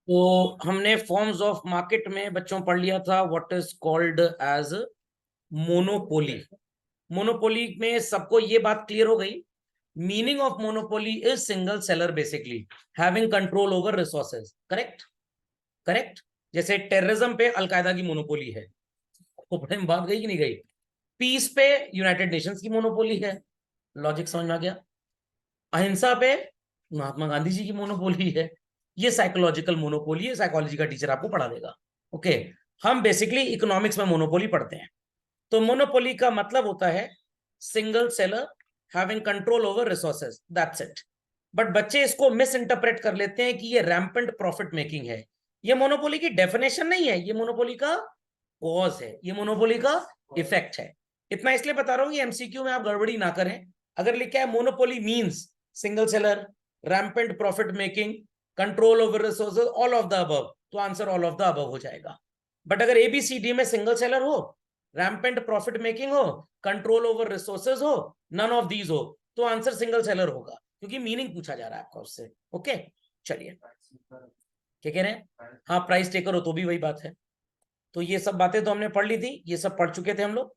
तो हमने forms of market में बच्चों पढ़ लिया था what is called as monopoly. Monopoly में सबको ये बात क्लियर हो गई। Meaning of monopoly is single seller basically having control over resources. Correct, correct. जैसे टेररिज्म पे अलकायदा की मोनोपोली है, खोपड़े में बात गई कि नहीं गई। पीस पे यूनाइटेड नेशंस की मोनोपोली है। लॉजिक समझ में आ गया। अहिंसा पे महात्मा गांधी जी की मोनोपोली है। ये साइकोलॉजिकल मोनोपोली है, साइकोलॉजी का टीचर आपको पढ़ा देगा। ओके, हम बेसिकली इकोनॉमिक्स में मोनोपोली पढ़ते हैं। तो मोनोपोली का मतलब होता है single seller having control over resources, that's it. But बच्चे इसको मिस इंटरप्रेट कर लेते हैं कि ये रैम्पेंट प्रॉफिट मेकिंग है। ये मोनोपोली की डेफिनेशन नहीं है, ये मोनोपोली का कॉज है, ये मोनोपोली का इफेक्ट है। इतना इसलिए बता रहा हूं कि एमसीक्यू में आप गड़बड़ी ना करें। अगर लिखा है monopoly means single seller, rampant profit making, control over resources, all of the above, तो answer all of the above हो जाएगा। बट अगर एबीसीडी में सिंगल सेलर हो, रैम्पेंट प्रॉफिट मेकिंग हो, कंट्रोल ओवर रिसोर्सेज हो, नन ऑफ दीज हो, तो आंसर सिंगल सेलर होगा, क्योंकि मीनिंग पूछा जा रहा है आपका उससे। ओके, चलिए क्या कह रहे हैं। हाँ, प्राइस टेकर हो तो भी वही बात है। तो ये सब बातें तो हमने पढ़ ली थी, ये सब पढ़ चुके थे हम लोग।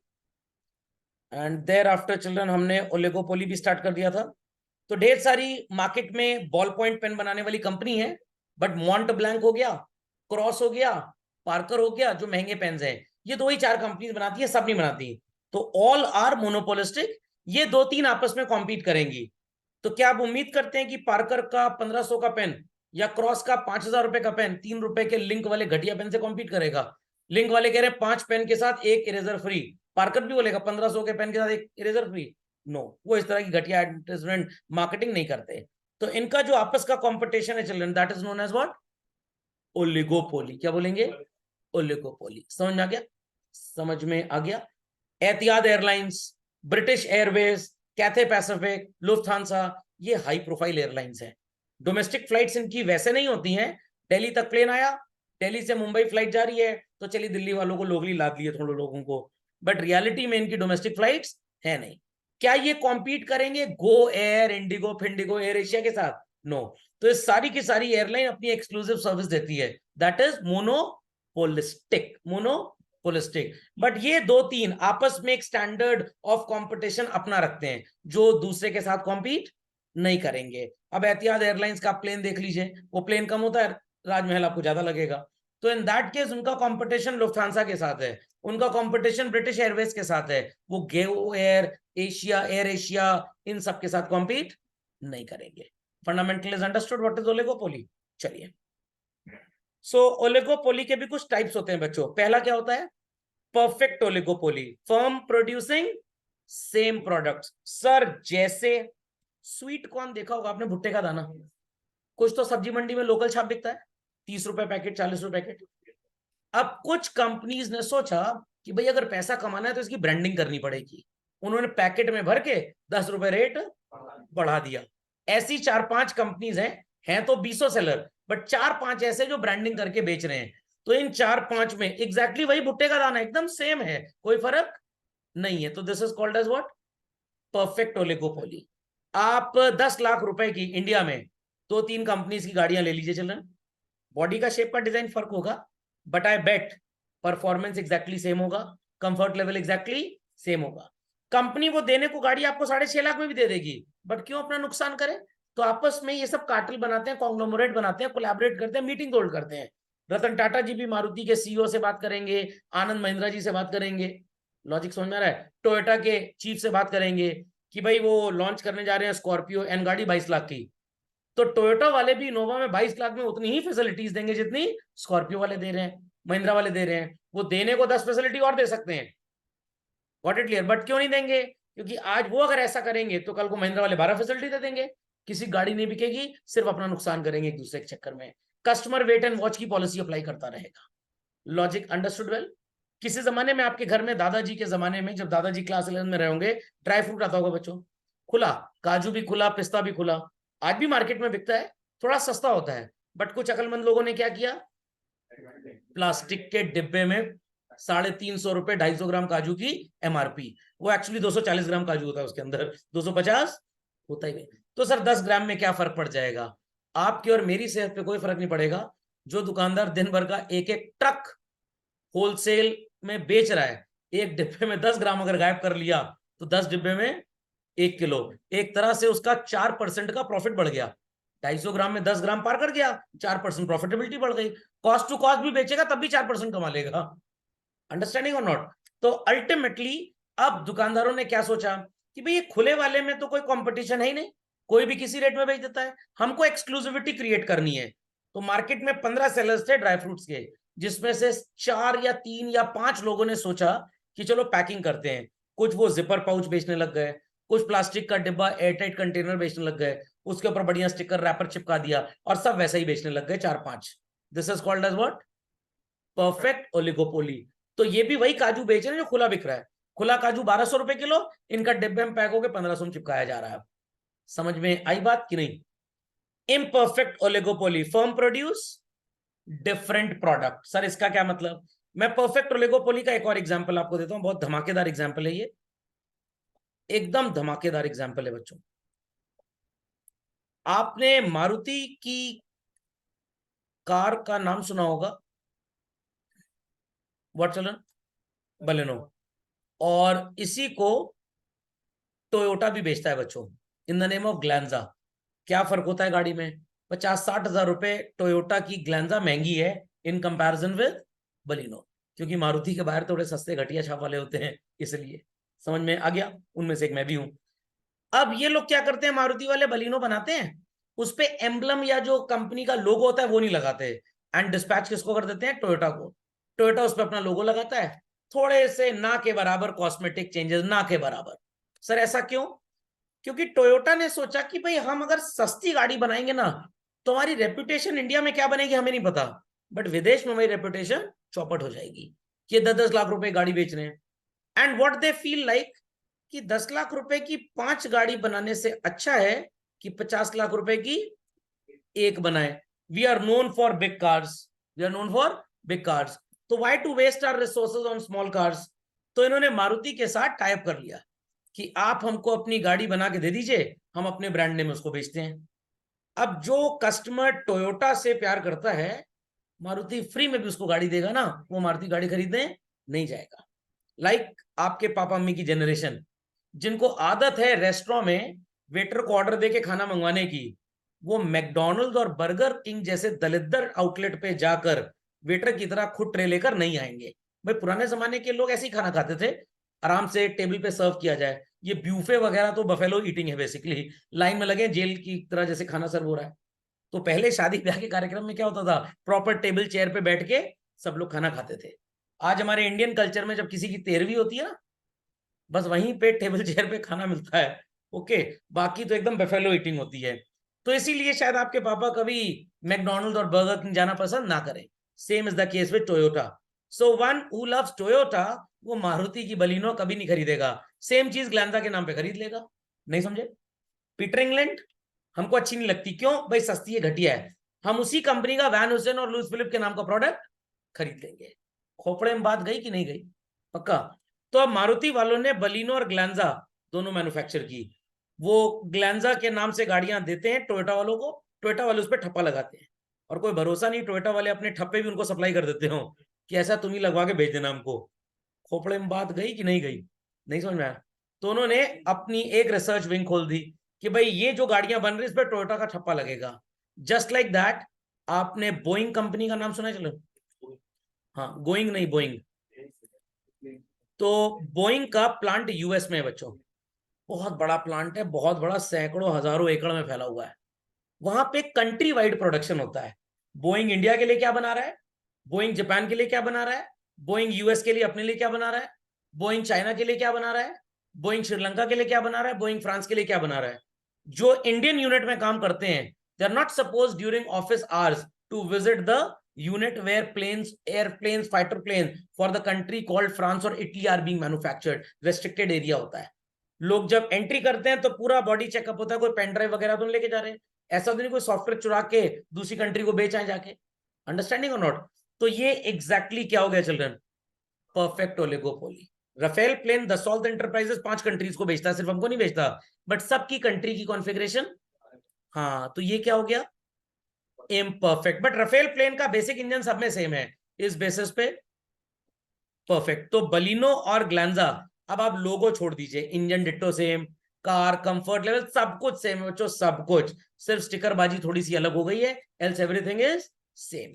एंड देयर आफ्टर चिल्ड्रन हमने ओलिगोपोली भी स्टार्ट कर दिया था। तो ढेर सारी मार्केट में बॉल पॉइंट पेन बनाने वाली कंपनी है, बट मॉन्ट ब्लैंक हो गया, क्रॉस हो गया, पार्कर हो गया, जो महंगे पेन्स हैं, ये दो ही चार कंपनीज बनाती है, सब नहीं बनाती। तो ऑल आर मोनोपोलिस्टिक। ये दो तीन आपस में कॉम्पीट करेंगी। तो क्या आप उम्मीद करते हैं कि पार्कर का 1500 का पेन या क्रॉस का 5000 रुपए का पेन 3 रुपए के लिंक वाले घटिया पेन से कॉम्पीट करेगा? लिंक वाले कह रहे हैं 5 पेन के साथ एक इरेजर फ्री, पार्कर भी बोलेगा 1500 के पेन के साथ एक इरेजर फ्री। नो, वो इस तरह की घटिया एडवर्टाइजमेंट मार्केटिंग नहीं करते। तो इनका जो आपस का कंपटीशन है children, that is known as what? Oligopoly. क्या बोलेंगे? ओलिगोपोली। समझ में आ गया? समझ में आ गया। Etihad Airlines, British Airways, Cathay Pacific, Lufthansa, ये हाई प्रोफाइल एयरलाइंस हैं। डोमेस्टिक फ्लाइट्स इनकी वैसे नहीं होती हैं। दिल्ली तक प्लेन आया, दिल्ली से मुंबई फ्लाइट जा रही है, तो चलिए दिल्ली वालों को लोगली लाद लिए थोड़े लोगों को, बट रियलिटी में इनकी डोमेस्टिक फ्लाइट्स है नहीं। क्या ये कॉम्पीट करेंगे गो एयर, इंडिगो, फिंडिगो, एयर एशिया के साथ? नो। तो ये सारी की सारी एयरलाइन अपनी एक्सक्लूसिव सर्विस देती है, that is monopolistic. Monopolistic. But ये दो तीन आपस में एक स्टैंडर्ड ऑफ कंपटीशन अपना रखते हैं, जो दूसरे के साथ कॉम्पीट नहीं करेंगे। अब एतिहाद एयरलाइंस का प्लेन देख लीजिए, वो प्लेन कम होता है, राजमहल आपको ज्यादा लगेगा। तो इन दैट केस उनका कंपटीशन लुफ्थांसा के साथ है, उनका कंपटीशन ब्रिटिश एयरवेज के साथ है। वो Go Air, Asia, Air Asia, इन सब के साथ कॉम्पीट नहीं करेंगे। Fundamental is understood what is oligopoly. चलिए, सो ओलिगोपोली के भी कुछ टाइप्स होते हैं बच्चों। पहला क्या होता है? Perfect oligopoly, firm producing same products. Sir जैसे स्वीट कॉर्न देखा होगा आपने, भुट्टे का दाना, कुछ तो सब्जी मंडी में लोकल छाप बिकता है, 30 रुपए पैकेट, 40 रुपए पैकेट। अब कुछ कंपनीज ने सोचा कि भाई अगर पैसा कमाना है तो इसकी ब्रांडिंग करनी पड़ेगी। उन्होंने पैकेट में भर के 10 रुपए रेट बढ़ा दिया। ऐसी 4-5 कंपनीज हैं तो 20 सेलर, बट 4-5 ऐसे जो ब्रांडिंग करके बेच रहे हैं। तो इन 4-5 में एग्जैक्टली वही भुट्टे का दाना, एकदम सेम है, कोई फर्क नहीं है। तो this is called as what? Perfect oligopoly. आप 10 लाख रुपए की इंडिया में 2-3 कंपनीज की गाड़ियां ले लीजिए चिल्ड्रन, बॉडी का शेप का डिजाइन फर्क होगा, but I bet performance exactly same होगा, कंफर्ट लेवल एग्जैक्टली सेम होगा। कंपनी वो देने को गाड़ी आपको 6.5 लाख में भी दे देगी, बट क्यों अपना नुकसान करे? तो आपस में ये सब कार्टेल बनाते हैं, कॉन्ग्लोमरेट बनाते हैं, कोलैबोरेट करते हैं, मीटिंग होल्ड करते हैं। रतन टाटा जी भी मारुति के सीईओ से बात करेंगे, आनंद महिंद्रा जी से बात करेंगे। लॉजिक समझ में आ रहा है? टोयोटा के चीफ से बात करेंगे कि भाई वो लॉन्च करने जा रहे हैं स्कॉर्पियो एन गाड़ी 22 लाख की, तो टोयोटा वाले भी इनोवा में 22 लाख में उतनी ही फैसिलिटीज देंगे जितनी स्कॉर्पियो वाले दे रहे हैं, महिंद्रा वाले दे रहे हैं। वो देने को 10 फैसिलिटी और दे सकते हैं, गॉट इट क्लियर? बट क्यों नहीं देंगे? क्योंकि आज वो अगर ऐसा करेंगे तो कल को महिंद्रा वाले 12 फैसिलिटी दे देंगे, किसी गाड़ी नहीं बिकेगी, सिर्फ अपना नुकसान करेंगे एक दूसरे के चक्कर में। कस्टमर वेट एंड वॉच की पॉलिसी अप्लाई करता रहेगा। Logic understood well? किसी जमाने में आपके घर में, दादाजी के जमाने में, जब दादाजी क्लास 11 में रहे होंगे, ड्राई फ्रूट आता होगा बच्चों, खुला, काजू भी खुला, पिस्ता भी खुला। आज भी मार्केट में बिकता है, थोड़ा सस्ता होता है, बट कुछ अकलमंद लोगों ने क्या किया? प्लास्टिक के डिब्बे में 350 रुपए 250 ग्राम काजू की एमआरपी, वो एक्चुअली 240 ग्राम काजू होता है उसके अंदर, 250 होता ही नहीं। तो सर 10 ग्राम में क्या फर्क पड़ जाएगा? आपकी और मेरी सेहत पे कोई फर्क नहीं पड़ेगा, जो दुकानदार दिन भर का एक एक ट्रक होलसेल में बेच रहा है, एक डिब्बे में 10 ग्राम अगर गायब कर लिया तो 10 डिब्बे में 1 किलो, एक तरह से उसका 4% का प्रॉफिट बढ़ गया। 250 ग्राम में 10 ग्राम पार कर गया, 4% प्रॉफिटेबिलिटी बढ़ गई। कॉस्ट टू कॉस्ट भी बेचेगा तब भी 4% कमा लेगा। अंडरस्टैंडिंग और नॉट? तो अल्टीमेटली अब दुकानदारों ने क्या सोचा कि भाई ये खुले वाले में तो कोई कंपटीशन है ही नहीं, कोई भी किसी रेट में बेच देता है, हमको एक्सक्लूसिविटी क्रिएट करनी है। तो मार्केट में 15 सेलर्स थे ड्राई फ्रूट्स के, जिसमें से 4 या 3 या 5 लोगों ने सोचा कि चलो पैकिंग करते हैं। कुछ वो जिपर पाउच बेचने लग गए, कुछ प्लास्टिक का डिब्बा एयरटाइट कंटेनर बेचने लग गए, उसके ऊपर बढ़िया स्टिकर रैपर चिपका दिया और सब वैसा ही बेचने लग गए 4-5। This is called as what? Perfect oligopoly. तो ये भी वही काजू बेच रहे हैं जो खुला बिक रहा है। खुला काजू 1200 रुपए किलो, इनका डिब्बे में पैक होकर 1500 में चिपकाया जा रहा है। समझ में आई बात कि नहीं? Imperfect oligopoly, firm produce different product. Sir इसका क्या मतलब? मैं परफेक्ट ओलिगोपोली का एक और एग्जांपल आपको देता हूं, बहुत धमाकेदार एग्जांपल है ये, एकदम धमाकेदार एग्जांपल है बच्चों। आपने मारुति की कार का नाम सुना होगा, व्हाट चलन, बलेनो। और इसी को टोयोटा भी बेचता है बच्चों, in the name of Glanza. क्या फर्क होता है गाड़ी में? 50-60 हजार रुपए टोयोटा की ग्लैंजा महंगी है इन कंपैरिजन विद बलिनो, क्योंकि मारुति के बाहर थोड़े सस्ते घटिया छाप वाले होते हैं, इसलिए। समझ में आ गया? उनमें से एक मैं भी हूं। अब ये लोग क्या करते हैं, मारुति वाले बलिनो बनाते हैं, उस पे एम्बलम या जो कंपनी का लोगो होता है वो नहीं लगाते, एंड डिस्पैच किसको कर देते हैं? टोयोटा को। टोयोटा उस पर अपना लोगो लगाता है, थोड़े से ना के बराबर कॉस्मेटिक चेंजेस, ना के बराबर। सर ऐसा क्यों? क्योंकि टोयोटा ने सोचा कि भाई हम अगर सस्ती गाड़ी बनाएंगे ना तो हमारी रेपुटेशन इंडिया में क्या बनेगी हमें नहीं पता, बट विदेश में हमारी रेपुटेशन चौपट हो जाएगी कि ये 10-10 लाख रुपए गाड़ी बेच रहे हैं। And what they feel like कि 10 लाख रुपए की 5 गाड़ी बनाने से अच्छा है कि 50 लाख रुपए की एक बनाए। We are known for big cars, we are known for big cars, तो why to waste our resources on small cars? तो इन्होंने मारुति के साथ टाइप कर लिया कि आप हमको अपनी गाड़ी बना के दे दीजिए, हम अपने ब्रांड नेम उसको बेचते हैं। अब जो कस्टमर टोयोटा से प्यार करता है, मारुति फ्री में भी उसको गाड़ी देगा ना, वो मारुति गाड़ी खरीदने नहीं जाएगा। लाइक आपके पापा मम्मी की जनरेशन, जिनको आदत है रेस्टोरेंट में वेटर को ऑर्डर देके खाना मंगवाने की, वो मैकडोनल्ड और बर्गर किंग जैसे दलिद्दर आउटलेट पे जाकर वेटर की तरह खुद ट्रे लेकर नहीं आएंगे। भाई पुराने जमाने के लोग ऐसे ही खाना खाते थे, आराम से टेबल पे सर्व किया जाए। ये ब्यूफे वगैरह तो बफेलो ईटिंग है बेसिकली, लाइन में लगे जेल की तरह जैसे खाना सर्व हो रहा है। तो पहले शादी ब्याह के कार्यक्रम में क्या होता था, प्रॉपर टेबल चेयर पे बैठ के सब लोग खाना खाते थे। आज हमारे इंडियन कल्चर में जब किसी की 13वीं होती है ना, बस वहीं पे टेबल चेयर पे खाना मिलता है, ओके, बाकी तो एकदम बफेलो ईटिंग होती है। तो इसीलिए शायद आपके पापा कभी मैकडोनल्ड और बर्गर किंग जाना पसंद ना करें। Same is the case with Toyota. So one who loves Toyota, वो मारुति की बलिनो कभी नहीं खरीदेगा, सेम चीज ग्लैंजा के नाम पे खरीद लेगा। नहीं समझे? पीटर इंग्लैंड हमको अच्छी नहीं लगती, क्यों भाई? सस्ती है, घटिया है। हम उसी कंपनी का वैन हुसैन और लुइस फिलिप के नाम का प्रोडक्ट खरीद लेंगे। खोपड़े में बात गई कि नहीं गई? पक्का? तो अब मारुति वालों ने बलिनो और ग्लैंजा दोनों मैन्युफैक्चर की। वो ग्लैंजा के नाम से गाड़ियां देते हैं टोयोटा वालों को, टोयोटा वाले उस पर ठप्पा लगाते हैं, और कोई भरोसा नहीं टोयोटा वाले अपने ठप्पे भी उनको सप्लाई कर देते हो कि ऐसा तुम ही लगवा के भेज देना हमको। खोपड़े में बात गई कि नहीं गई? नहीं समझ में आया? तो उन्होंने अपनी एक रिसर्च विंग खोल दी कि भाई ये जो गाड़ियां बन रही इस पर टोयोटा का ठप्पा लगेगा। जस्ट लाइक दैट, आपने बोइंग कंपनी का नाम सुना है? चलो, हाँ, गोइंग नहीं, बोइंग। तो बोइंग का प्लांट यूएस में है बच्चों, बहुत बड़ा प्लांट है, बहुत बड़ा, सैकड़ों हजारों एकड़ में फैला हुआ है। वहां पे कंट्री वाइड प्रोडक्शन होता है। बोइंग इंडिया के लिए क्या बना रहा है, बोइंग जापान के लिए क्या बना रहा है, बोइंग यूएस के लिए अपने लिए क्या बना रहा है, बोइंग चाइना के लिए क्या बना रहा है, बोइंग श्रीलंका के लिए क्या बना रहा है, बोइंग फ्रांस के लिए क्या बना रहा है। जो इंडियन यूनिट में काम करते हैं, they are not suppose during office hours to visit the unit where planes, airplanes, fighter planes for the country called France और Italy are being manufactured। restricted area होता है। लोग जब एंट्री करते हैं तो पूरा बॉडी चेकअप होता है, कोई पेन ड्राइव वगैरह तो नहीं लेके जा रहे हैं, ऐसा तो नहीं कोई सॉफ्टवेयर चुरा के दूसरी कंट्री को बेच आए जाके। अंडरस्टैंडिंग और नॉट? तो ये एग्जैक्टली क्या हो गया children? Perfect oligopoly. Rafale plane Dassault enterprises 5 countries को बेचता है, सिर्फ हमको नहीं बेचता, बट सबकी कंट्री की कॉन्फ़िगरेशन। हाँ, तो ये क्या हो गया? इम्परफेक्ट, बट राफेल प्लेन का बेसिक इंजन सब में सेम है इस बेसिस पे परफेक्ट। तो बलिनो और ग्लैंजा, अब आप लोगो छोड़ दीजिए, engine ditto same, car comfort level सब कुछ सेम है बच्चों, सब कुछ, सिर्फ स्टिकर बाजी थोड़ी सी अलग हो गई है, एल्स एवरीथिंग इज सेम।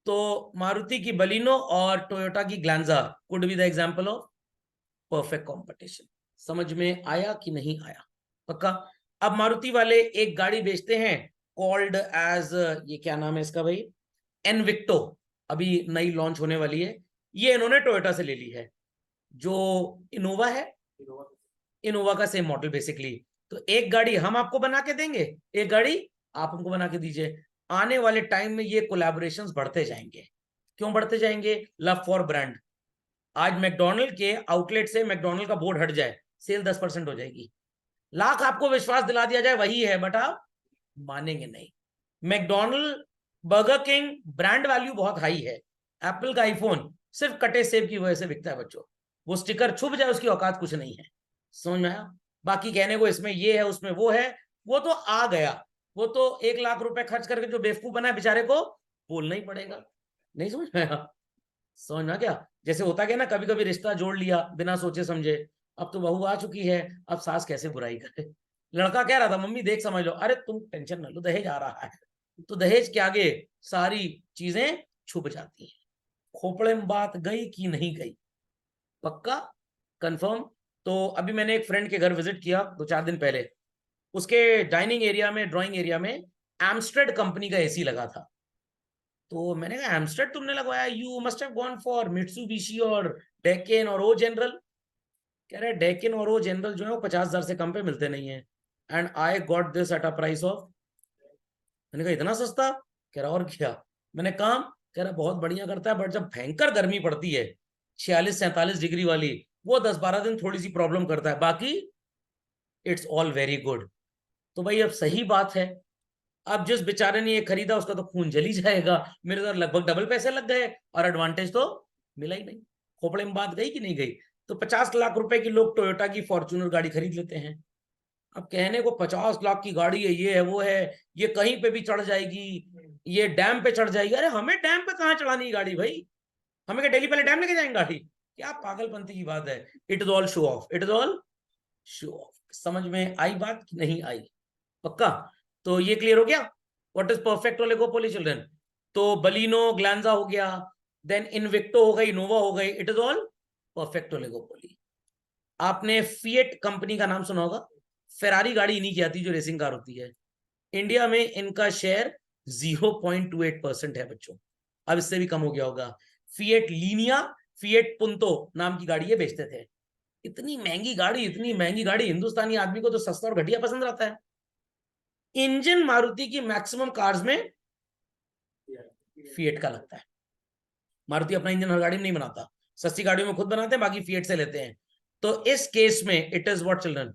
तो मारुति की बलिनो और टोयोटा की Glanza could be the example of perfect competition. समझ में आया कि नहीं आया? पक्का। अब मारुति वाले एक गाड़ी बेचते हैं कॉल्ड एज, ये क्या नाम है इसका भाई, इनविक्टो, अभी नई लॉन्च होने वाली है, ये इन्होंने टोयोटा से ले ली है। जो इनोवा है, इनोवा का सेम मॉडल बेसिकली। तो एक गाड़ी हम आपको बना के देंगे, एक गाड़ी आप हमको बना के दीजिए। आने वाले टाइम में ये कोलैबोरेशंस बढ़ते जाएंगे। क्यों बढ़ते जाएंगे? Love for brand. आज मैकडॉनल्ड के आउटलेट से मैकडॉनल्ड का बोर्ड हट जाए, सेल 10% हो जाएगी। लाख आपको विश्वास दिला दिया जाए वही है, बट आप मानेंगे नहीं। McDonald, burger king, brand value बहुत हाई है। एप्पल का आईफोन सिर्फ कटे सेब की वजह से बिकता है बच्चों, वो स्टिकर छुप जाए उसकी औकात कुछ नहीं है। समझ में आया? बाकी कहने को इसमें ये है उसमें वो है, वो तो आ गया, वो तो 1 लाख रुपए खर्च करके जो बेवकूफ बना है बेचारे को बोलना ही पड़ेगा। नहीं समझ में आया? समझ में क्या? जैसे होता क्या ना, कभी कभी रिश्ता जोड़ लिया बिना सोचे समझे, अब तो बहू आ चुकी है, अब सास कैसे बुराई करे। लड़का कह रहा था मम्मी देख समझ लो, अरे तुम टेंशन ना लो, दहेज आ रहा है। तो दहेज के आगे सारी चीजें छुप जाती हैं। खोपड़े में बात गई कि नहीं गई? पक्का कंफर्म। तो अभी मैंने एक फ्रेंड के घर विजिट किया 2-4 दिन पहले, उसके डाइनिंग एरिया में, ड्राइंग एरिया में एम्स्टेड कंपनी का एसी लगा था। तो मैंने कहा एम्स्टेड तुमने लगवाया, you must have gone for Mitsubishi और डेकेन और ओ जनरल। कह रहे डेकेन और ओ जनरल जो है वो 50,000 से कम पे मिलते नहीं है, and I got this at a price of. मैंने कहा इतना सस्ता? कह रहा और क्या। मैंने कहा, कह रहा बहुत बढ़िया करता है, बट जब भयंकर गर्मी पड़ती है 46-47 डिग्री वाली, वो 10-12 दिन थोड़ी सी प्रॉब्लम करता है, बाकी इट्स ऑल वेरी गुड। तो भाई अब सही बात है, अब जिस बेचारे ने ये खरीदा उसका तो खून जल ही जाएगा, मेरे तो लगभग डबल पैसे लग गए और एडवांटेज तो मिला ही नहीं। खोपड़े में बात गई कि नहीं गई? तो 50 लाख रुपए की लोग टोयोटा की फॉर्च्यूनर गाड़ी खरीद लेते हैं। अब कहने को 50 लाख की गाड़ी है, ये है वो है, ये कहीं पे भी चढ़ जाएगी, ये डैम पे चढ़ जाएगी। अरे हमें डैम पे कहाँ चढ़ानी गाड़ी भाई? हमें क्या डेली पहले डैम लेके जाएंगे गाड़ी? क्या पागलपंती की बात है। It is all show off, it is all show off. समझ में आई बात कि नहीं आई? पक्का। तो ये क्लियर हो गया what is perfect oligopoly children. तो बलिनो ग्लैंजा हो गया, देन इनविक्टो हो गई, इनोवा हो गई, it is all perfect oligopoly. आपने फिएट कंपनी का नाम सुना होगा, फेरारी गाड़ी इन्हीं की आती जो रेसिंग कार होती है। इंडिया में इनका शेयर 0.28% है बच्चों, अब इससे भी कम हो गया होगा। फिएट लीनिया, फिएट पुंतो नाम की गाड़ी ये बेचते थे। इतनी महंगी गाड़ी, इतनी महंगी गाड़ी, हिंदुस्तानी आदमी को तो सस्ता और घटिया पसंद आता है। इंजन मारुति की मैक्सिमम कार्स में फिएट का लगता है। मारुति अपना इंजन हर गाड़ी में नहीं बनाता, सस्ती गाड़ियों में खुद बनाते हैं, बाकी फिएट से लेते हैं। तो इस केस में इट इज व्हाट चिल्ड्रन,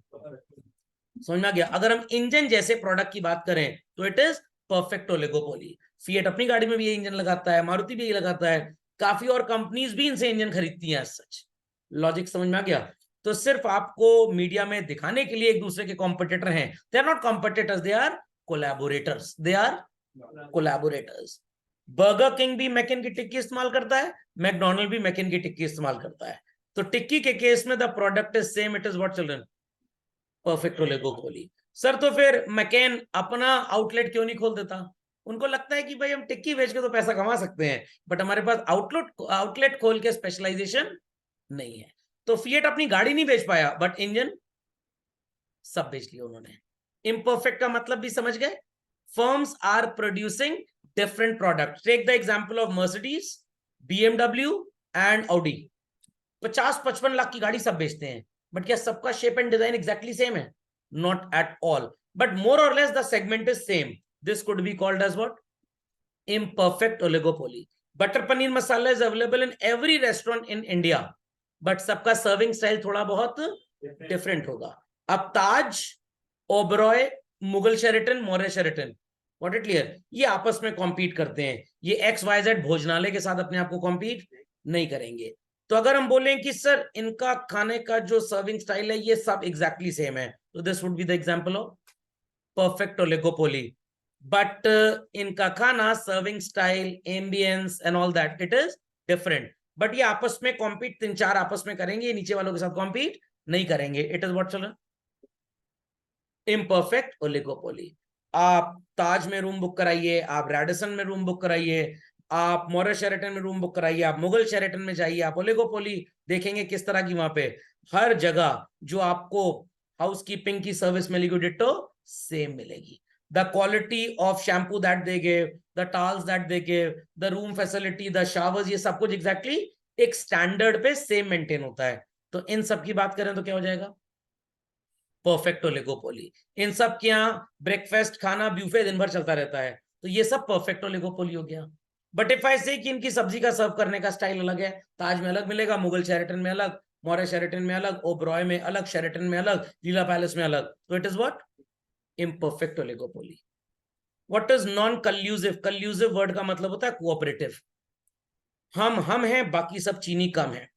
समझ में आ गया? अगर हम इंजन जैसे प्रोडक्ट की बात करें तो it is perfect oligopoly. Fiat अपनी गाड़ी में भी ये इंजन लगाता है, मारुति भी ये लगाता है, काफी और कंपनीज भी इनसे इंजन खरीदती हैं। सच लॉजिक समझ में आ गया? तो सिर्फ आपको मीडिया में दिखाने के लिए एक दूसरे के कॉम्पिटिटर हैं, they are not competitors, they are collaborators, they are collaborators. Burger king भी मैकेन की टिक्की इस्तेमाल करता है, मैकडॉनल्ड भी मैकेन की टिक्की इस्तेमाल करता है। तो टिक्की के केस में the product is same, it is what children, perfect oligopoly. Sir तो फिर मैकेन अपना आउटलेट क्यों नहीं खोल देता? उनको लगता है कि भाई हम टिक्की बेच के तो पैसा कमा सकते हैं, बट हमारे पास आउटलेट खोल के स्पेशलाइजेशन नहीं है। तो फिएट अपनी गाड़ी नहीं बेच पाया, बट इंजन सब बेच लिया उन्होंने। इम्परफेक्ट का मतलब भी समझ गए? Firms are producing different product. Take the example of Mercedes, BMW and Audi. 50-55 lakh की गाड़ी सब बेचते हैं, बट क्या सबका shape and design exactly same है? Not at all, but more और less the segment is same. This could be called as what, imperfect oligopoly. Butter paneer masala is available in every restaurant in India, but सबका serving style थोड़ा बहुत different होगा। अब Taj, Oberoi, Mughal Sheraton, Maurya Sheraton, what it clear, ये आपस में compete करते हैं, ये XYZ भोजनालय के साथ अपने आप को कॉम्पीट नहीं करेंगे। तो अगर हम बोलें कि सर इनका खाने का जो सर्विंग स्टाइल है ये सब एग्जैक्टली सेम है, तो this would be the example of perfect oligopoly. But इनका खाना, serving style, ambience and all that, it is different. But ये आपस में कॉम्पीट, 3-4 आपस में करेंगे, नीचे वालों के साथ कॉम्पीट नहीं करेंगे। It is what children? Imperfect oligopoly. आप ताज में रूम बुक कराइए, आप रेडिसन में रूम बुक कराइए, आप मॉरिस शेरेटन में रूम बुक कराइए, आप मुगल शेरेटन में जाइए, आप ओलिगोपोली देखेंगे किस तरह की वहां पे हर जगह जो आपको हाउसकीपिंग की सर्विस मिलेगी डिट्टो सेम मिलेगी। The quality of shampoo that they give, the towels that they give, the room facility, the showers, ये सब कुछ एग्जैक्टली एक स्टैंडर्ड पे सेम मेंटेन होता है। तो इन सब की बात करें तो क्या हो जाएगा? Perfect oligopoly. इन सब के यहाँ ब्रेकफास्ट, खाना, ब्यूफे दिन भर चलता रहता है, तो ये सब परफेक्ट ओलिगोपोली हो गया। बट इफ आई से कि इनकी सब्जी का सर्व करने का स्टाइल अलग है, ताज में अलग मिलेगा, मुगल शेरेटन में अलग, मॉरिस शेरेटन में अलग, ओबरॉय में अलग, शेरेटन में अलग, लीला पैलेस में अलग, तो it is what? Imperfect oligopoly. What is non collusive? Collusive word का मतलब होता है कोऑपरेटिव। हम हैं, बाकी सब चीनी कम है,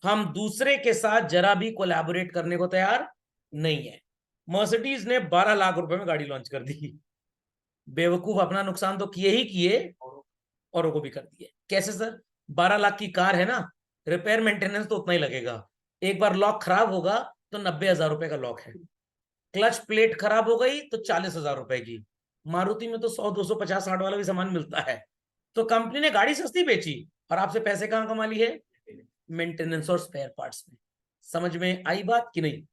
हम दूसरे के साथ जरा भी कोलैबोरेट करने को तैयार नहीं है। मर्सिडीज ने 12 लाख रुपए में गाड़ी लॉन्च कर दी। बेवकूफ, अपना नुकसान तो किए ही किए, औरों को भी कर दिए। कैसे सर? 12 लाख की कार है ना, रिपेयर मेंटेनेंस तो उतना ही लगेगा। एक बार लॉक खराब होगा तो 90,000 रुपए का लॉक है। क्लच प्लेट खराब हो गई तो 40,000 रुपए की। मारुति में तो 100, 250, 60 वाला भी सामान मिलता है। तो कंपनी ने गाड़ी सस्ती बेची और आपसे पैसे कहां कमा लिए? मेंटेनेंस और स्पेयर पार्ट्स में। समझ में आई बात कि नहीं?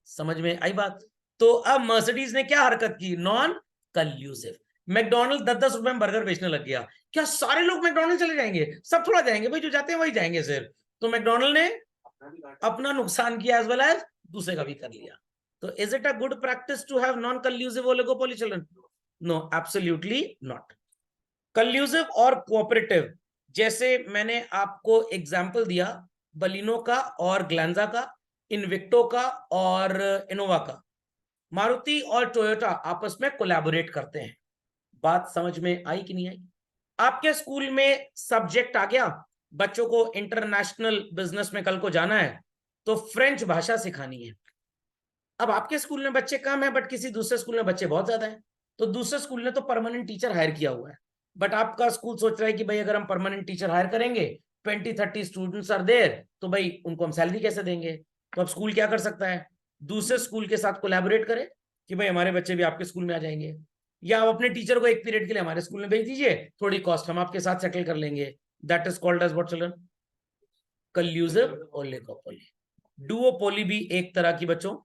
समझ में आई बात? तो अब मर्सिडीज ने क्या हरकत की? नॉन कल्यूसिव। मैकडोनल्ड 10-10 रुपए में बर्गर बेचने लग गया। क्या सारे लोग मैकडोनल्ड चले जाएंगे? सब थोड़ा जाएंगे भाई, जो जाते हैं वही जाएंगे सिर्फ। तो मैकडोनल्ड ने अपना नुकसान किया एज वेल एज दूसरे का भी कर लिया। तो is it a good practice to have non collusive oligopoly children? No, absolutely not. Collusive और कोऑपरेटिव, जैसे मैंने आपको एग्जांपल दिया बलिनो का और ग्लैंजा का, इनविक्टो का और इनोवा का। मारुति और टोयोटा आपस में कोलैबोरेट करते हैं। बात समझ में आई कि नहीं आई? आपके स्कूल में सब्जेक्ट आ गया, बच्चों को इंटरनेशनल बिजनेस में कल को जाना है तो फ्रेंच भाषा सिखानी है। अब आपके स्कूल में बच्चे कम है, बट किसी दूसरे स्कूल में बच्चे बहुत ज्यादा हैं, तो दूसरे स्कूल ने तो परमानेंट टीचर हायर किया हुआ है। बट आपका स्कूल सोच रहा है कि भाई अगर हम परमानेंट टीचर हायर करेंगे, 20-30 स्टूडेंट्स आर देयर, तो भाई उनको हम सैलरी कैसे देंगे? तो अब स्कूल क्या कर सकता है? दूसरे स्कूल के साथ कोलैबोरेट करे कि भाई हमारे बच्चे भी आपके स्कूल में आ जाएंगे, या आप अपने टीचर को एक पीरियड के लिए हमारे स्कूल में भेज दीजिए, थोड़ी कॉस्ट हम आपके साथ सेटल कर लेंगे। That is called as what children? Collusive oligopoly. Duopoly भी एक तरह की बच्चों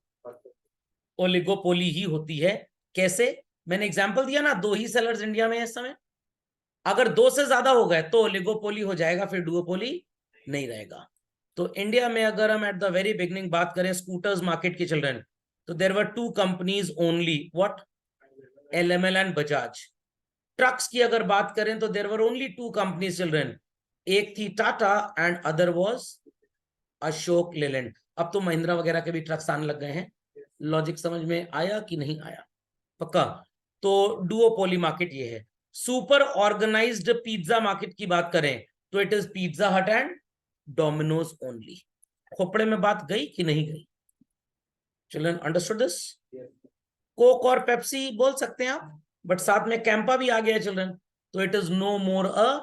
ओलिगोपोली ही होती है। कैसे? मैंने एग्जांपल दिया ना, 2 ही सेलर्स इंडिया में है इस समय। अगर 2 से ज्यादा हो गए तो ओलिगोपोली हो जाएगा, फिर डुओपोली नहीं रहेगा। तो इंडिया में अगर हम एट द वेरी बिगनिंग बात करें स्कूटर्स मार्केट के चिल्ड्रन, तो there were 2 companies only. What? LML and Bajaj. Trucks की अगर बात करें तो there were only 2 companies children, एक थी Tata and other was Ashok Leyland. अब तो महिंद्रा वगैरह के भी ट्रक्स आने लग गए हैं। लॉजिक समझ में आया कि नहीं आया? पक्का? तो डुओपोली मार्केट ये है। सुपर ऑर्गेनाइज्ड पिज्जा मार्केट की बात करें तो इट इज पिज्जा हट एंड डोमिनोज ओनली। खोपड़े में बात गई कि नहीं गई? Children understood this? कोक और पेप्सी बोल सकते हैं आप, बट साथ में कैंपा भी आ गया चिल्ड्रन, तो it is no more a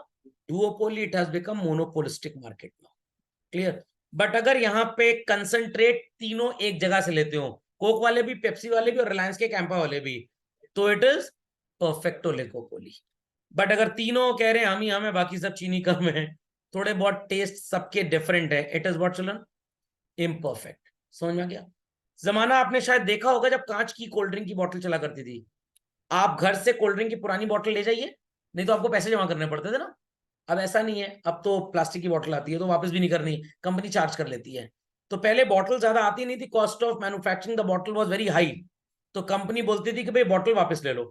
duopoly, it has become monopolistic market now. Clear? But अगर यहाँ पे कंसंट्रेट तीनों एक जगह से लेते हो, कोक वाले भी, पेप्सी वाले भी और रिलायंस के कैंपा वाले भी, तो it is perfect oligopoly. But अगर तीनों कह रहे हैं हम ही हम है, बाकी सब चीनी कम है, थोड़े बहुत टेस्ट सबके डिफरेंट है, it is what children? Imperfect. समझ में आ गया? जमाना आपने शायद देखा होगा जब कांच की कोल्ड ड्रिंक की बोतल चला करती थी। आप घर से कोल्ड ड्रिंक की पुरानी बोतल ले जाइए, नहीं तो आपको पैसे जमा करने पड़ते थे ना। अब ऐसा नहीं है, अब तो प्लास्टिक की बोतल आती है तो वापस भी नहीं करनी, कंपनी चार्ज कर लेती है। तो पहले बोतल ज्यादा आती नहीं थी, कॉस्ट ऑफ मैन्युफैक्चरिंग द बोतल वाज वेरी हाई, तो कंपनी बोलती थी कि भाई बोतल वापस ले लो।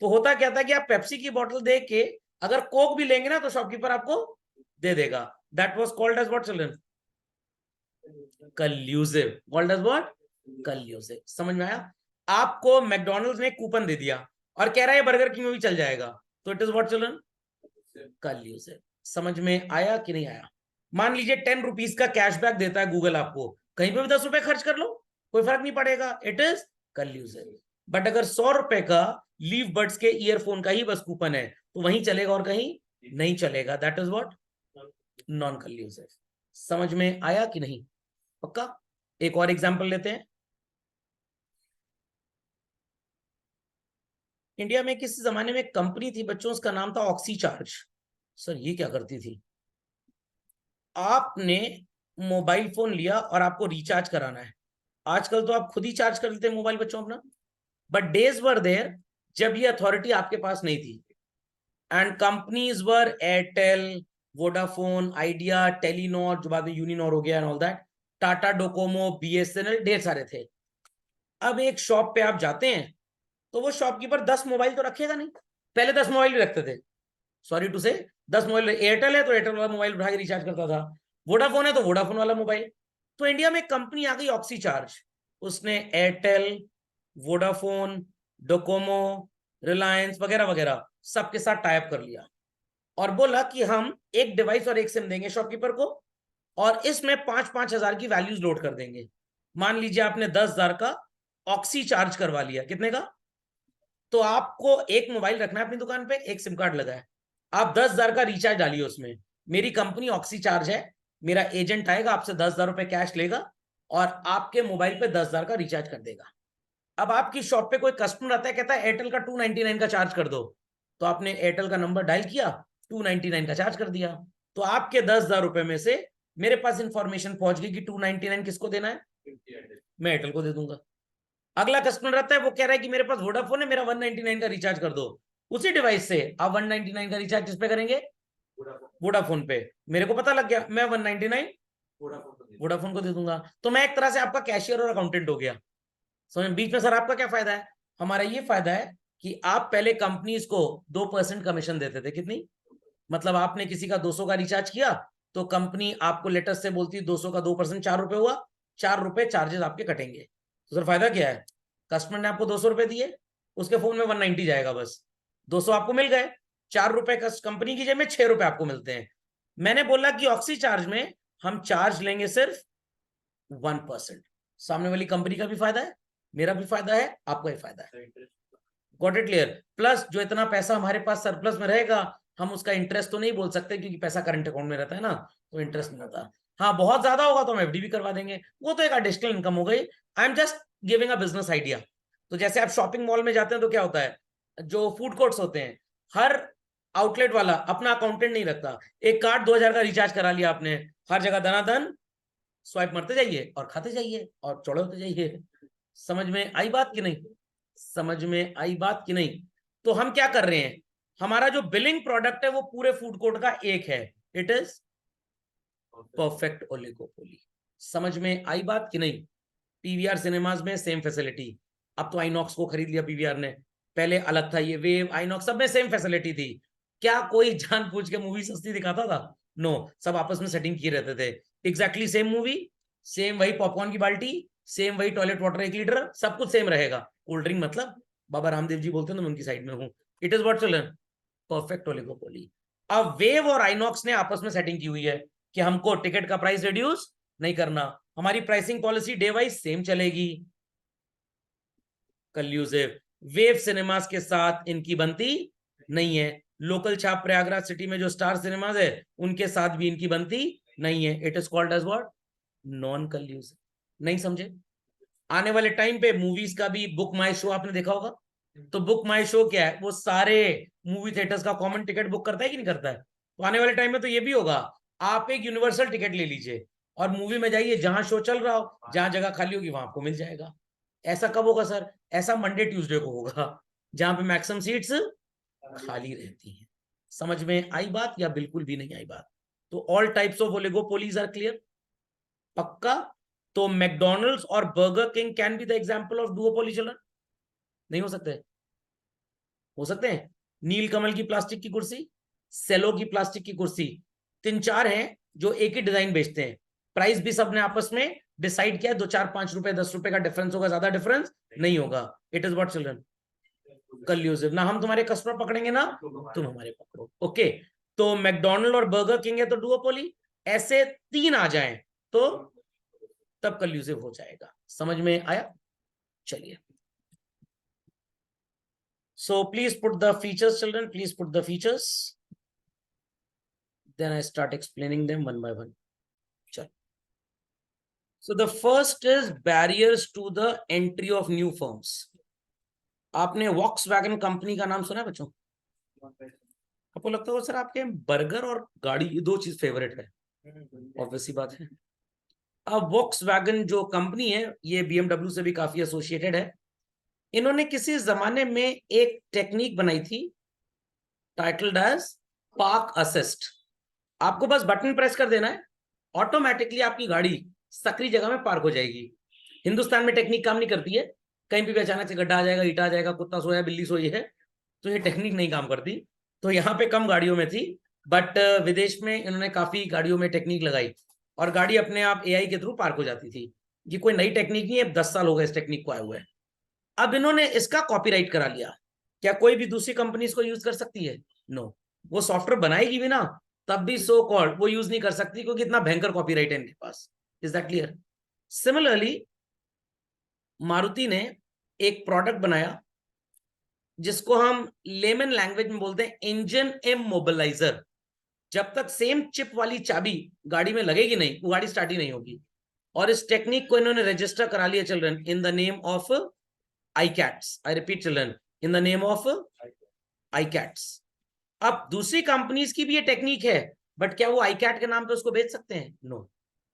तो होता क्या था कि आप पेप्सी की बोतल दे के अगर कोक भी लेंगे ना तो शॉपकीपर आपको दे देगा। That was called as what children? Collusive. Called as what? Collusive. समझ में आया? आपको मैकडोनल्ड्स ने कूपन दे दिया और कह रहा है बर्गर किंग में भी चल जाएगा, तो इट इज व्हाट चिल्ड्रन? कल्यूसिव। समझ में आया कि नहीं आया? मान लीजिए 10 रुपीज का कैशबैक देता है गूगल आपको, कहीं पे भी 10 रुपए खर्च कर लो, कोई फर्क नहीं पड़ेगा, इट इज कल्यूसिव। बट अगर 100 रुपए का लीव बड्स के ईयरफोन का ही बस कूपन है, तो वहीं चलेगा और कहीं नहीं चलेगा। That is what non collusive. समझ में आया कि नहीं? पक्का? एक और एग्जांपल लेते हैं। इंडिया में किस जमाने में कंपनी थी बच्चों, उसका नाम था ऑक्सीचार्ज। सर ये क्या करती थी? आपने मोबाइल फोन लिया और आपको रिचार्ज कराना है। आजकल तो आप खुद ही चार्ज कर लेते हैं मोबाइल बच्चों अपना, बट डेज वर देयर जब ये अथॉरिटी आपके पास नहीं थी। And companies were Airtel, Vodafone, idea, Telenor, जो बाद में यूनिनॉर हो गया and all that, Tata Docomo, BSNL, ढेर सारे थे। अब एक शॉप पे आप जाते हैं तो वो शॉपकीपर 10 मोबाइल तो रखेगा नहीं। पहले 10 मोबाइल भी रखते थे, सॉरी टू से। 10 मोबाइल, एयरटेल है तो एयरटेल वाला मोबाइल उठा के रिचार्ज करता था, वोडाफोन है तो वोडाफोन वाला मोबाइल। तो इंडिया में कंपनी आ गई ऑक्सीचार्ज, उसने एयरटेल, वोडाफोन, डोकोमो, रिलायंस वगैरह वगैरह सबके साथ टाइप कर लिया और बोला कि हम एक डिवाइस और एक सिम देंगे शॉपकीपर को, और इसमें 5-5 हजार की वैल्यूज लोड कर देंगे। मान लीजिए आपने 10,000 का ऑक्सी चार्ज करवा लिया, कितने का? तो आपको एक मोबाइल रखना है अपनी दुकान पे, एक सिम कार्ड लगा है, आप 10,000 का रिचार्ज डालिए उसमें। मेरी कंपनी ऑक्सी चार्ज है, मेरा एजेंट आएगा, आपसे 10,000 रुपए कैश लेगा और आपके मोबाइल पे 10,000 का रिचार्ज कर देगा। अब आपकी शॉप पे कोई कस्टमर आता है, कहता है एयरटेल का 299 का चार्ज कर दो, तो आपने एयरटेल का नंबर डायल किया, 299 का चार्ज कर दिया, तो आपके 10,000 रुपए में से मेरे पास इंफॉर्मेशन पहुंच गई कि 299 किसको देना है, मैं एयरटेल को दे दूंगा। अगला कस्टमर रहता है, वो कह रहा है कि मेरे पास वोडाफोन है, मेरा 199 का रिचार्ज कर दो। उसी डिवाइस से आप 199 का रिचार्ज किस पे करेंगे? वोडाफोन पे। मेरे को पता लग गया, मैं 199 वोडाफोन को दे दूंगा। तो मैं एक तरह से आपका कैशियर और अकाउंटेंट हो गया। समझ? बीच में सर आपका क्या फायदा है? हमारा ये फायदा है कि आप पहले कंपनीज को 2% कमीशन देते थे। कितनी? मतलब आपने किसी का 200 का रिचार्ज किया तो कंपनी आपको लेटर से बोलती 200 का 2%, 4 रुपए हुआ, 4 रुपए चार्जेस आपके कटेंगे। तो सर फायदा क्या है? कस्टमर ने आपको 200 रुपए दिए, उसके फोन में 190 जाएगा, बस 200 आपको मिल गए, 4 रुपए कंपनी की जेब में, 6 रुपए आपको मिलते हैं। मैंने बोला कि ऑक्सी चार्ज में हम चार्ज लेंगे सिर्फ 1%। सामने वाली कंपनी का भी फायदा है, मेरा भी फायदा है, आपका भी फायदा है। Got it clear? प्लस जो इतना पैसा हमारे पास सरप्लस में रहेगा, हम उसका इंटरेस्ट तो नहीं बोल सकते क्योंकि पैसा करंट अकाउंट में रहता है ना, तो इंटरेस्ट नहीं होता। हाँ बहुत ज्यादा होगा तो हम एफडी भी करवा देंगे, वो तो एक एडिशनल इनकम हो गई। I am just giving a business idea. तो जैसे आप शॉपिंग मॉल में जाते हैं तो क्या होता है, जो फूड कोर्ट्स होते हैं, हर आउटलेट वाला अपना अकाउंटेंट नहीं रखता। एक कार्ड 2,000 का रिचार्ज करा लिया आपने, हर जगह दनादन स्वाइप मारते जाइए और खाते जाइए और चौड़े होते जाइए। समझ में आई बात कि नहीं? समझ में आई बात कि नहीं? तो हम क्या कर रहे हैं, हमारा जो बिलिंग प्रोडक्ट है वो पूरे फूड कोर्ट का एक है, इट इज परफेक्ट ओलिगोपोली। समझ में आई बात कि नहीं? पीवीआर सिनेमाज में सेम फैसिलिटी, अब तो आइनॉक्स को खरीद लिया पीवीआर ने, पहले अलग था ये, वेव, आइनॉक्स, सब में सेम फैसिलिटी थी। क्या कोई जानबूझ के मूवी सस्ती दिखाता था? नो, सब आपस में सेटिंग किए रहते थे। एग्जैक्टली सेम मूवी, सेम वही पॉपकॉर्न की बाल्टी, सेम वही टॉयलेट वाटर 1 लीटर, सब कुछ सेम रहेगा। कोल्ड ड्रिंक मतलब बाबा रामदेव जी बोलते हैं तो मैं उनकी साइड में हूँ। It is what children, perfect oligopoly. अब वेव और आइनॉक्स ने आपस में सेटिंग की हुई है कि हमको टिकट का प्राइस रिड्यूस नहीं करना, हमारी pricing policy day wise same चलेगी। कल्यूसिव। वेव सिनेमास के साथ इनकी बनती नहीं है। लोकल छाप प्रयागराज सिटी में जो स्टार सिनेमाज है उनके साथ भी इनकी बनती नहीं है। It is called as what? Non collusive. नहीं समझे? आने वाले टाइम पे मूवीज का भी बुक माई शो आपने देखा होगा, तो बुक माई शो क्या है, वो सारे मूवी थिएटर्स का कॉमन टिकट बुक करता है कि नहीं करता है? तो आने वाले टाइम में तो ये भी होगा, आप एक यूनिवर्सल टिकट ले लीजिए और मूवी में जाइए, जहां शो चल रहा हो, जहां जगह खाली होगी वहां आपको मिल जाएगा। ऐसा कब होगा सर? ऐसा मंडे ट्यूसडे को होगा, जहां पे मैक्सिमम सीट्स खाली रहती हैं। समझ में आई बात या बिल्कुल भी नहीं आई बात? तो all types of oligopolies are clear? पक्का? तो मैकडोनल्ड्स और burger king can be the example of duopoly children? नहीं हो सकते? हो सकते हैं। नीलकमल की प्लास्टिक की कुर्सी, सेलो की प्लास्टिक की कुर्सी, 3-4 हैं जो एक ही डिजाइन बेचते हैं, प्राइस भी सबने आपस में डिसाइड किया, 2-4-5 रुपए 10 रुपए का डिफरेंस होगा, ज्यादा डिफरेंस नहीं होगा। It is what children? Collusive. ना हम तुम्हारे कस्टमर पकड़ेंगे ना तुम हमारे पकड़ो। ओके, तो मैकडोनल्ड और बर्गर किंग है तो डुओपोली, ऐसे 3 आ जाएं तो तब कल्यूसिव हो जाएगा। समझ में आया? चलिए So please put the features, children, please put the features. Then I start explaining them one by one. Chalo. So the first is barriers to the entry of new firms. आपने वॉक्सवैगन कंपनी का नाम सुना है बच्चों? आपको लगता है sir आपके बर्गर और गाड़ी ये दो चीज फेवरेट है? ऑब्वियसली बात है। अब वॉक्सवैगन जो कंपनी है ये BMW से भी काफी एसोसिएटेड है। इन्होंने किसी जमाने में एक टेक्निक बनाई थी टाइटल्ड एज पार्क असिस्ट। आपको बस बटन प्रेस कर देना है, ऑटोमेटिकली आपकी गाड़ी सकरी जगह में पार्क हो जाएगी। हिंदुस्तान में टेक्निक काम नहीं करती है, कहीं भी अचानक से गड्ढा आ जाएगा, ईटा आ जाएगा, कुत्ता सोया, बिल्ली सोई है, तो ये टेक्निक नहीं काम करती। तो यहाँ पे कम गाड़ियों में थी, बट विदेश में इन्होंने काफी गाड़ियों में टेक्निक लगाई और गाड़ी अपने आप AI के थ्रू पार्क हो जाती थी। ये कोई नई टेक्निक नहीं है, 10 साल हो गए इस टेक्निक को आए हुए। अब इन्होंने इसका कॉपीराइट करा लिया। क्या कोई भी दूसरी कंपनी इसको यूज कर सकती है? नो। वो सॉफ्टवेयर बनाएगी भी ना तब भी सो कॉल्ड वो यूज नहीं कर सकती, क्योंकि इतना भयंकर कॉपीराइट है इनके पास। Is that clear? Similarly Maruti ने एक प्रोडक्ट बनाया जिसको हम लेमन लैंग्वेज में बोलते हैं इंजन इमोबिलाइजर। जब तक सेम चिप वाली चाबी गाड़ी में लगेगी नहीं, वो गाड़ी स्टार्ट ही नहीं होगी। और इस टेक्निक को इन्होंने रजिस्टर करा लिया children in the name of iCats. I repeat children, in the name of iCats. अब दूसरी कंपनीज की भी ये टेक्निक है, बट क्या वो iCat के नाम पे उसको बेच सकते हैं? नो।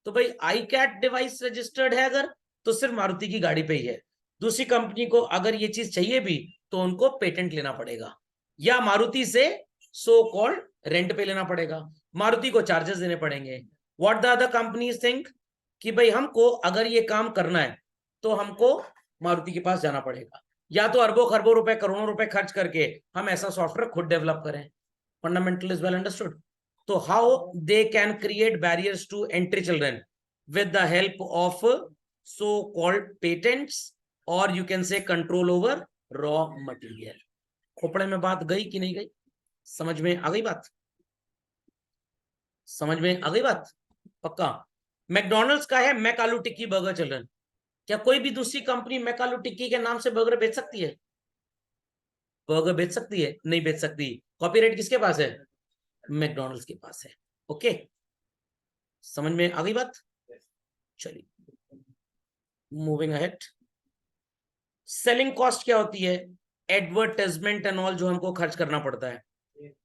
तो भाई iCat डिवाइस रजिस्टर्ड है अगर, तो सिर्फ मारुति की गाड़ी पे ही है। दूसरी कंपनी को अगर ये चीज चाहिए भी तो उनको पेटेंट लेना पड़ेगा, या मारुति से सो कॉल्ड रेंट पे लेना पड़ेगा, मारुति को चार्जेस देने पड़ेंगे। What the other companies think कि भाई हमको अगर ये काम करना है तो हमको मारुति के पास जाना पड़ेगा, या तो अरबों खरबों रुपए, करोड़ों रुपए खर्च करके हम ऐसा सॉफ्टवेयर खुद डेवलप करें। Fundamental is well understood. तो how they can create barriers to entry children with the help of so called patents, और you can say control over raw material. खोपड़े में बात गई कि नहीं गई? समझ में आ गई बात? समझ में आ गई बात? पक्का? मैकडोनल्ड्स का है मैक आलू टिक्की बर्गर चिल्ड्रन। क्या कोई भी दूसरी कंपनी मैक आलू टिक्की के नाम से बर्गर बेच सकती है? बर्गर बेच सकती है? नहीं बेच सकती। कॉपीराइट किसके पास है? मैकडोनल्ड्स के पास है। ओके, समझ में आ गई बात? चलिए मूविंग अहेड। सेलिंग कॉस्ट क्या होती है? एडवर्टाइजमेंट एंड ऑल जो हमको खर्च करना पड़ता है।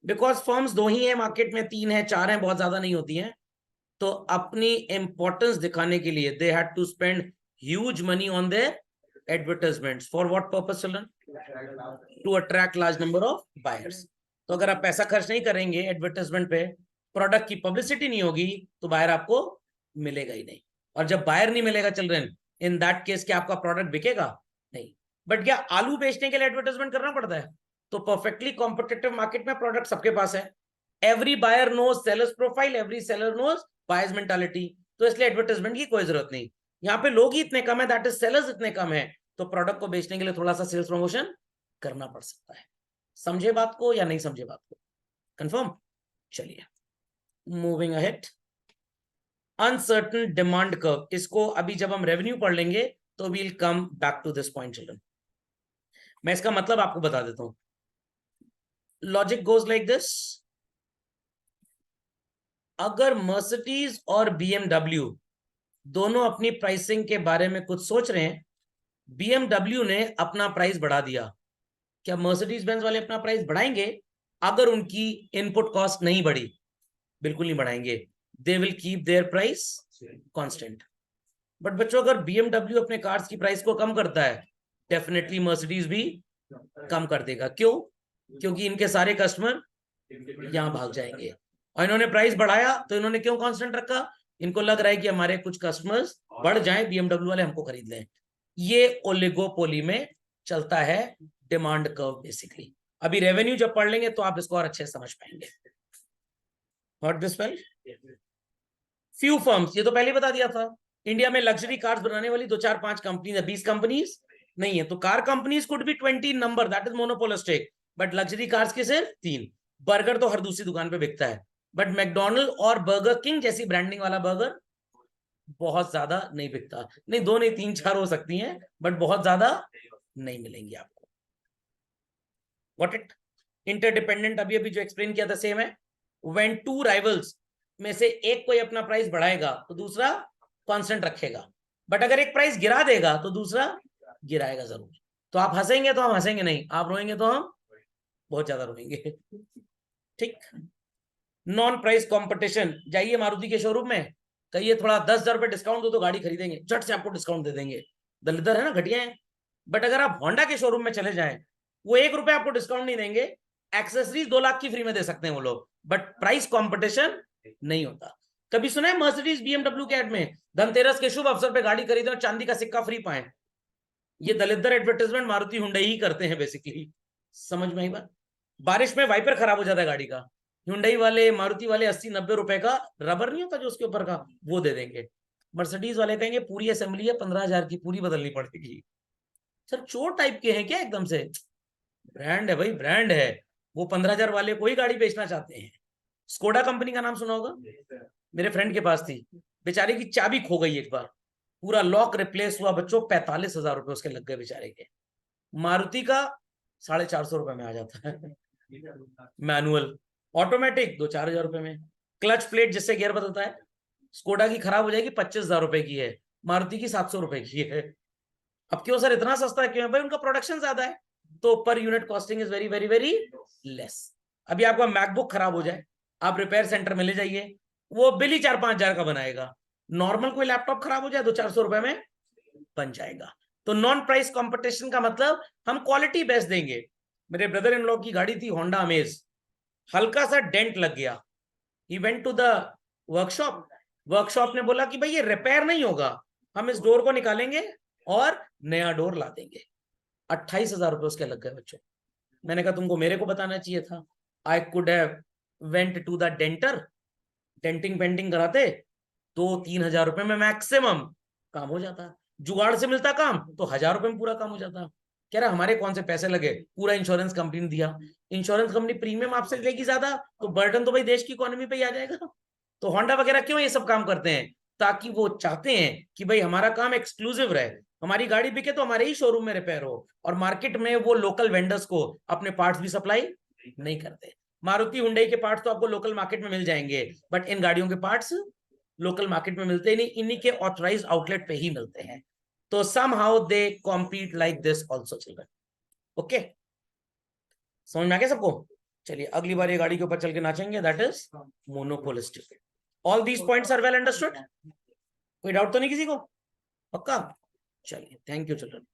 बिकॉज फर्म्स दो ही है मार्केट में, 3 है 4 है, बहुत ज्यादा नहीं होती हैं। तो अपनी इंपॉर्टेंस दिखाने के लिए they had to spend huge money on their advertisements. For what purpose children? To attract large number of buyers. तो अगर आप पैसा खर्च नहीं करेंगे एडवर्टाइजमेंट पे, प्रोडक्ट की पब्लिसिटी नहीं होगी, तो बायर आपको मिलेगा ही नहीं। और जब बायर नहीं मिलेगा चिल्ड्रन, इन दैट केस क्या आपका प्रोडक्ट बिकेगा? नहीं। बट क्या आलू बेचने के लिए एडवर्टाइजमेंट करना पड़ता है? तो परफेक्टली कॉम्पिटिटिव मार्केट में प्रोडक्ट सबके पास है। Every buyer knows sellers profile, every seller knows buyers mentality, तो इसलिए एडवर्टाइजमेंट की कोई जरूरत नहीं। यहाँ पे लोग ही इतने कम है, दैट इज सेलर्स इतने कम है, तो प्रोडक्ट को बेचने के लिए थोड़ा सा सेल्स प्रमोशन करना पड़ सकता है। समझे बात को या नहीं समझे बात को? कंफर्म? चलिए moving ahead. Uncertain demand curve, इसको अभी जब हम रेवेन्यू पढ़ लेंगे तो we'll come back to this point children. मैं इसका मतलब आपको बता देता हूं। Logic goes like this. अगर मर्सिडीज और BMW दोनों अपनी प्राइसिंग के बारे में कुछ सोच रहे हैं, BMW ने अपना प्राइस बढ़ा दिया, क्या मर्सिडीज बेंज वाले अपना प्राइस बढ़ाएंगे? अगर उनकी इनपुट कॉस्ट नहीं बढ़ी, बिल्कुल नहीं बढ़ाएंगे। They will keep their price constant. But बच्चों अगर BMW अपने कार्स की प्राइस को कम करता है, डेफिनेटली मर्सिडीज भी कम कर देगा। क्यों? क्योंकि इनके सारे कस्टमर यहां भाग जाएंगे। और इन्होंने प्राइस बढ़ाया तो इन्होंने क्यों कांस्टेंट रखा? इनको लग रहा है कि हमारे कुछ कस्टमर्स बढ़ जाएं, BMW वाले हमको खरीद लें। ये ओलिगोपोली में चलता है डिमांड कर्व बेसिकली। अभी रेवेन्यू जब पढ़ लेंगे तो आप इसको और अच्छे से समझ पाएंगे। What this well? Few firms, ये तो पहले बता दिया था। इंडिया में लग्जरी कार्स बनाने वाली 2 4 5 कंपनीज है, 20 कंपनीज नहीं है। तो car companies could be 20 number, that is monopolistic, but luxury cars के सिर्फ 3। बर्गर तो हर दूसरी दुकान पे बिकता है, बट मैकडोनल्ड और बर्गर किंग जैसी ब्रांडिंग वाला बर्गर बहुत ज्यादा नहीं बिकता। नहीं 2 नहीं 3 4 हो सकती हैं, बट बहुत ज्यादा नहीं मिलेंगी आपको। What it? इंटरडिपेंडेंट अभी अभी जो एक्सप्लेन किया था सेम है। व्हेन टू राइवल्स में से एक कोई अपना प्राइस बढ़ाएगा तो दूसरा कांस्टेंट रखेगा, बट अगर एक प्राइस गिरा देगा तो दूसरा गिराएगा जरूर। तो आप हंसेंगे तो हम हंसेंगे नहीं, आप रोएंगे तो हम बहुत ज्यादा रोएंगे। ठीक। नॉन प्राइस कंपटीशन, जाइए मारुति के शोरूम में, कहिए थोड़ा 10,000 रुपए डिस्काउंट दो तो गाड़ी खरीदेंगे, झट से आपको डिस्काउंट दे देंगे। दलिदर है ना, घटिया है। बट अगर आप होंडा के शोरूम में चले जाएं, वो 1 रुपए आपको डिस्काउंट नहीं देंगे, एक्सेसरीज 2 लाख की फ्री में दे सकते हैं वो लोग, बट प्राइस कंपटीशन नहीं होता। कभी सुना है मर्सिडीज बीएमडब्ल्यू के ऐड में धनतेरस के शुभ अवसर पे गाड़ी खरीदे और चांदी का सिक्का फ्री पाए? ये दलिदर एडवर्टाइजमेंट मारुति हुंडई ही करते हैं बेसिकली। समझ में आई बात? बारिश में वाइपर खराब हो जाता है गाड़ी का, हुंडई वाले मारुति वाले 80-90 रुपए का रबर नहीं होता जो उसके ऊपर का, वो दे देंगे। मर्सिडीज वाले कहेंगे पूरी असेंबली है 15,000 की, पूरी बदलनी पड़ेगी। सर चोर टाइप के हैं क्या एकदम से? ब्रांड है भाई, ब्रांड है। वो 15,000 वाले को ही गाड़ी बेचना चाहते हैं। स्कोडा कंपनी का नाम सुना होगा, मेरे फ्रेंड के पास थी, बेचारे की चाबी खो गई एक बार, पूरा लॉक रिप्लेस हुआ बच्चों, 45,000 रुपए उसके लग गए बेचारे के। मारुति का 450 रुपए में आ जाता है मैनुअल, ऑटोमेटिक 2-4 हजार रुपए में। क्लच प्लेट जिससे गियर बदलता है, स्कोडा की खराब हो जाएगी 25,000 रुपए की है, मारुति की 700 रुपए की है। अब क्यों सर इतना सस्ता है? क्यों है भाई? उनका प्रोडक्शन ज्यादा है, तो per unit costing is very very very less. अभी आपका मैकबुक खराब हो जाए, आप रिपेयर सेंटर में ले जाइए, वो बिल ही 4-5 हजार का बनाएगा। नॉर्मल कोई लैपटॉप खराब हो जाए 200-400 रुपए में बन जाएगा। तो नॉन प्राइस कंपटीशन का मतलब हम क्वालिटी बेस्ट देंगे। मेरे ब्रदर इन लॉ की गाड़ी थी होंडा अमेज, हल्का सा डेंट लग गया, he went to the workshop, workshop ने बोला कि भाई ये रिपेयर नहीं होगा, हम इस डोर को निकालेंगे और नया डोर ला देंगे। 28,000 रुपए उसके लग गए बच्चों। मैंने कहा तुमको मेरे को बताना चाहिए था, I could have went to the denter, denting painting कराते, 2-3 हजार रुपए में मैक्सिमम काम हो जाता। जुगाड़ से मिलता काम तो 1,000 रुपए में पूरा काम हो जाता। कह रहा हमारे कौन से पैसे लगे, पूरा इंश्योरेंस कंपनी ने दिया। इंश्योरेंस कंपनी प्रीमियम आपसे लेगी ज्यादा, तो बर्डन तो भाई देश की इकोनॉमी पे ही आ जाएगा। तो होंडा वगैरह क्यों ये सब काम करते हैं? ताकि वो चाहते हैं कि भाई हमारा काम एक्सक्लूसिव रहे, हमारी गाड़ी बिके तो हमारे ही शोरूम में रिपेयर हो, और मार्केट में वो लोकल वेंडर्स को अपने पार्ट्स भी सप्लाई नहीं करते। मारुति हुंडई के पार्ट्स तो आपको लोकल मार्केट में मिल जाएंगे, बट इन गाड़ियों के पार्ट्स लोकल मार्केट में मिलते ही नहीं, इन्हीं के ऑथराइज्ड आउटलेट पे ही मिलते हैं। तो somehow they compete like this also children. Okay, समझ में आ गया सबको? चलिए अगली बार ये गाड़ी के ऊपर चल के नाचेंगे, that is monopolistic. All these points are well understood? कोई डाउट तो नहीं किसी को? पक्का? चलिए, थैंक यू चिल्ड्रन।